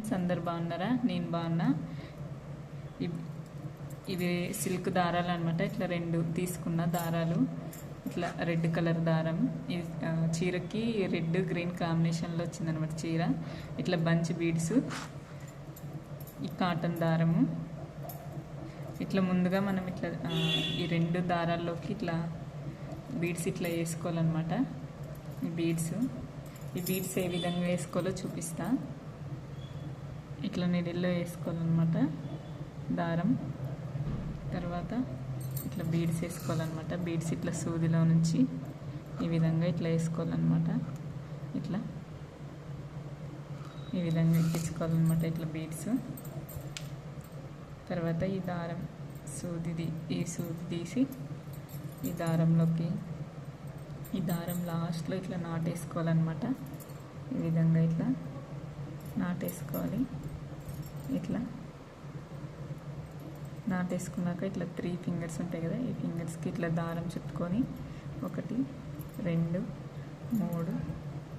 Friends, అందరు బాగున్నారా? నేను బాగున్నా. ఇవి సిల్క్ దారాలు అనమాట. ఇట్లా 2 తీసుకున్న దారాలు, ఇట్లా రెడ్ కలర్ దారం. ఇది చీరకి రెడ్ గ్రీన్ కాంబినేషన్లో వచ్చిందనమాట చీర. ఇట్లా బంచ్ బీడ్స్, ఈ కాటన్ దారము. ఇట్లా ముందుగా మనం ఇట్లా ఈ 2 దారాల్లోకి ఇట్లా బీడ్స్ ఇట్లా వేసుకోవాలన్నమాట. ఈ బీడ్స్ ఏ విధంగా వేసుకోవాలో చూపిస్తా. ఇట్లా నీడిల్లో వేసుకోవాలన్నమాట దారం. తర్వాత ఇట్లా బీడ్స్ వేసుకోవాలన్నమాట. బీడ్స్ ఇట్లా సూదిలో నుంచి ఈ విధంగా ఇట్లా వేసుకోవాలన్నమాట. ఇట్లా ఈ విధంగా ఎక్కించుకోవాలన్నమాట ఇట్లా బీడ్స్. తర్వాత ఈ దారం ఈ సూది తీసి ఈ దారంలోకి, ఈ దారం లాస్ట్లో ఇట్లా నాటేసుకోవాలన్నమాట. ఈ విధంగా ఇట్లా నాటేసుకోవాలి. ఇట్లా నాటేసుకున్నాక ఇట్లా 3 ఫింగర్స్ ఉంటాయి కదా, ఈ ఫింగర్స్కి ఇట్లా దారం చుట్టుకొని 1 2 3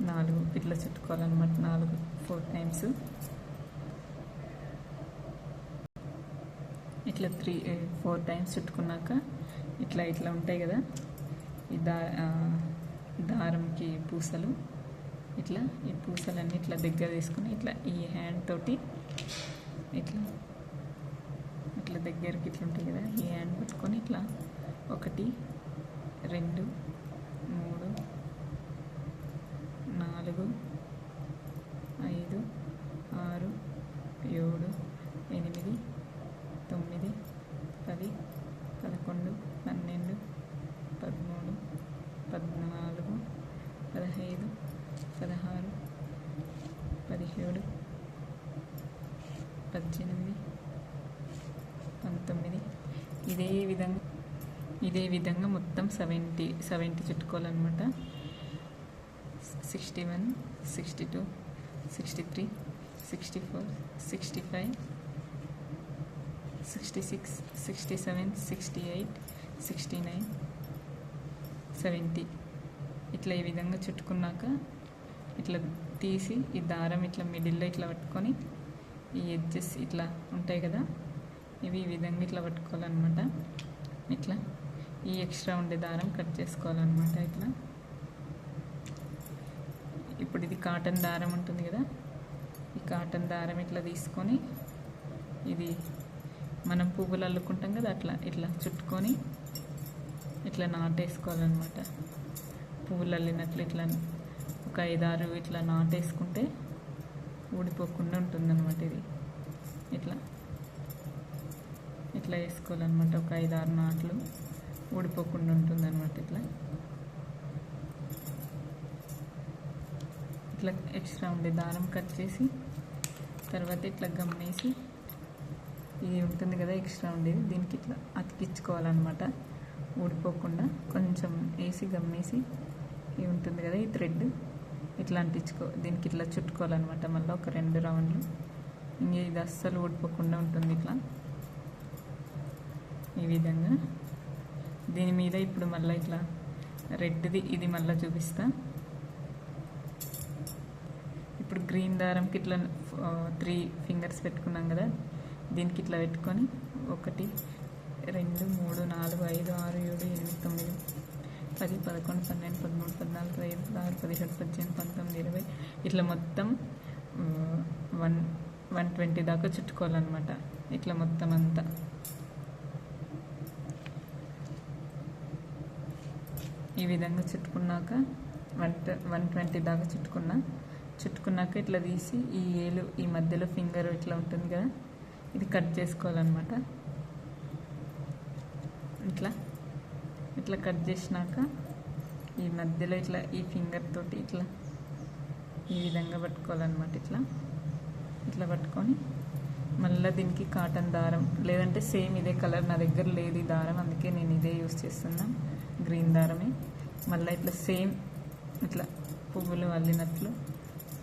4 ఇట్లా చుట్టుకోవాలన్నమాట. 4 టైమ్స్ ఇట్లా 4 టైమ్స్ చుట్టుకున్నాక ఇట్లా ఉంటాయి కదా ఈ దారంకి పూసలు. ఇట్లా ఈ పూసలన్నీ ఇట్లా దగ్గర తీసుకుని ఇట్లా ఈ హ్యాండ్ తోటి ఇట్లా దగ్గరికి ఇట్లా ఉంటాయి కదా, ఈ హ్యాండ్ పట్టుకొని ఇట్లా 1 2 3 4 5 6 7 8 9 10 11 12 13 14 15 16 17 18 19 ఇదే విధంగా మొత్తం 70 చుట్టుకోవాలన్నమాట. 61 62 63 64 65 66 67 68 69 70 ఇట్లా ఈ విధంగా చుట్టుకున్నాక ఇట్లా తీసి ఈ దారం ఇట్లా మిడిల్లో ఇట్లా పట్టుకొని ఈ ఎడ్జెస్ ఇట్లా ఉంటాయి కదా, ఇవి ఈ విధంగా ఇట్లా పట్టుకోవాలన్నమాట. ఇట్లా ఈ ఎక్స్ట్రా ఉండే దారం కట్ చేసుకోవాలన్నమాట. ఇట్లా ఇప్పుడు ఇది కాటన్ దారం ఉంటుంది కదా, ఈ కాటన్ దారం ఇట్లా తీసుకొని ఇది మనం పువ్వులు అల్లుకుంటాం కదా, ఇట్లా చుట్టుకొని ఇట్లా నాటేసుకోవాలన్నమాట. పువ్వులు అల్లినట్లు ఇట్లా ఒక 5 6 ఇట్లా నాటేసుకుంటే ఊడిపోకుండా ఉంటుందన్నమాట. ఇది ఇట్లా వేసుకోవాలన్నమాట. ఒక 5 6 నాట్లు ఊడిపోకుండా ఉంటుందన్నమాట. ఇట్లా ఎక్స్ట్రా ఉండే దారం కట్ చేసి తర్వాత ఇట్లా గమ్మేసి ఇది ఉంటుంది కదా ఎక్స్ట్రా ఉండేది, దీనికి ఇట్లా అతికించుకోవాలన్నమాట. ఊడిపోకుండా కొంచెం వేసి గమ్మేసి ఇది ఉంటుంది కదా ఈ థ్రెడ్ ఇట్లా దీనికి ఇట్లా చుట్టుకోవాలన్నమాట. మళ్ళీ ఒక 2 రౌండ్లు. ఇంక ఇది అస్సలు ఊడిపోకుండా ఉంటుంది ఇట్లా ఈ విధంగా. దీని మీద ఇప్పుడు మళ్ళీ ఇట్లా రెడ్ది ఇది మళ్ళీ చూపిస్తా. ఇప్పుడు గ్రీన్ దారంకి ఇట్లా 3 ఫింగర్స్ పెట్టుకున్నాం కదా, దీనికి ఇట్లా పెట్టుకొని 1 2 3 4 5 6 7 8 9 10 11 12 13 14 15 16 17 18 19 20 ఇట్లా మొత్తం 120 దాకా చుట్టుకోవాలన్నమాట. ఇట్లా మొత్తం అంతా ఈ విధంగా చుట్టుకున్నాక 120 దాకా చుట్టుకున్నాక ఇట్లా తీసి ఈ మధ్యలో ఫింగర్ ఇట్లా ఉంటుంది కదా, ఇది కట్ చేసుకోవాలన్నమాట. ఇట్లా కట్ చేసినాక ఈ మధ్యలో ఈ ఫింగర్ తోటి ఇట్లా ఈ విధంగా పట్టుకోవాలన్నమాట. ఇట్లా పట్టుకొని మళ్ళీ దీనికి కాటన్ దారం, లేదంటే సేమ్ ఇదే కలర్ నా దగ్గర లేదు ఈ దారం, అందుకే నేను ఇదే యూస్ చేస్తున్నా, గ్రీన్ దారమే. మళ్ళీ ఇట్లా సేమ్ ఇట్లా పువ్వులు అల్లినట్లు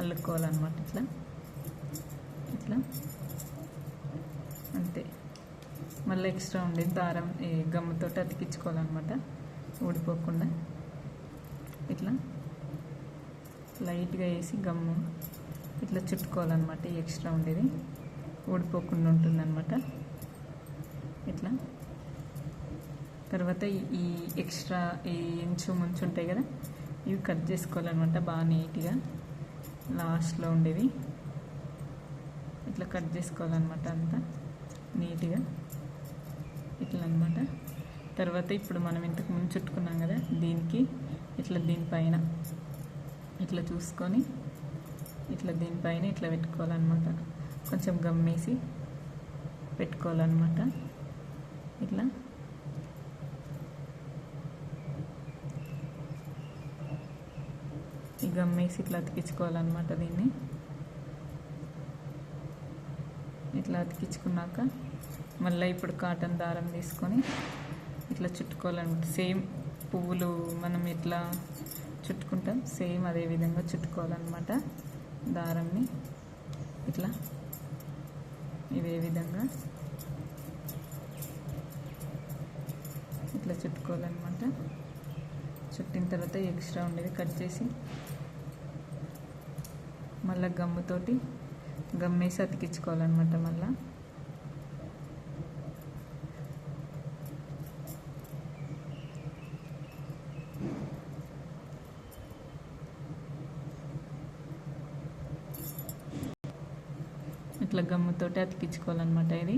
అల్లుకోవాలన్నమాట. ఇట్లా అంతే. మళ్ళీ ఎక్స్ట్రా ఉండేది దారం గమ్ముతో అతికించుకోవాలన్నమాట ఊడిపోకుండా. ఇట్లా లైట్గా వేసి గమ్ము ఇట్లా చుట్టుకోవాలన్నమాట. ఈ ఎక్స్ట్రా ఉండేది ఊడిపోకుండా ఉంటుందన్నమాట. ఇట్లా తర్వాత ఈ ఎక్స్ట్రా ఈ ఇంచు ముంచు ఉంటాయి కదా, ఇవి కట్ చేసుకోవాలన్నమాట బాగా నీట్గా. లాస్ట్లో ఉండేవి ఇట్లా కట్ చేసుకోవాలన్నమాట, అంతా నీట్గా ఇట్లా అన్నమాట. తర్వాత ఇప్పుడు మనం ఇంతకు ముందు చుట్టుకున్నాం కదా, దీనికి ఇట్లా దీనిపైన ఇట్లా చూసుకొని ఇట్లా దీనిపైన ఇట్లా పెట్టుకోవాలన్నమాట. కొంచెం గమ్మేసి పెట్టుకోవాలన్నమాట. ఇట్లా ఈ గమ్మేసి ఇట్లా అతికించుకోవాలన్నమాట. దీన్ని ఇట్లా అతికించుకున్నాక మళ్ళీ ఇప్పుడు కాటన్ దారం తీసుకొని ఇట్లా చుట్టుకోవాలన్నమాట. సేమ్ పువ్వులు మనం ఇట్లా చుట్టుకుంటాం, సేమ్ అదే విధంగా చుట్టుకోవాలన్నమాట. దారాన్ని ఇట్లా ఇదే విధంగా ఇట్లా చుట్టుకోవాలన్నమాట. చుట్టిన తర్వాత ఎక్స్ట్రా ఉండేది కట్ చేసి మళ్ళీ గమ్ముతోటి గమ్మేసి అతికించుకోవాలన్నమాట. మళ్ళీ ఇట్లా గమ్ముతోటి అతికించుకోవాలన్నమాట. ఇది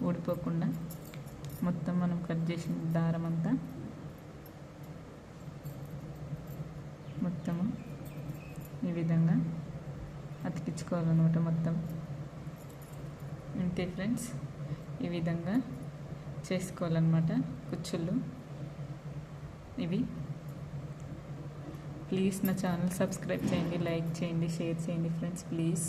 ఊడిపోకుండా మొత్తం మనం కట్ చేసిన దారం అంతా మొత్తము ఈ విధంగా అతికించుకోవాలన్నమాట మొత్తం. అంతే ఫ్రెండ్స్, ఈ విధంగా చేసుకోవాలన్నమాట కుచ్చుళ్ళు ఇవి. ప్లీజ్ నా ఛానల్ సబ్స్క్రైబ్ చేయండి, లైక్ చేయండి, షేర్ చేయండి ఫ్రెండ్స్ ప్లీజ్.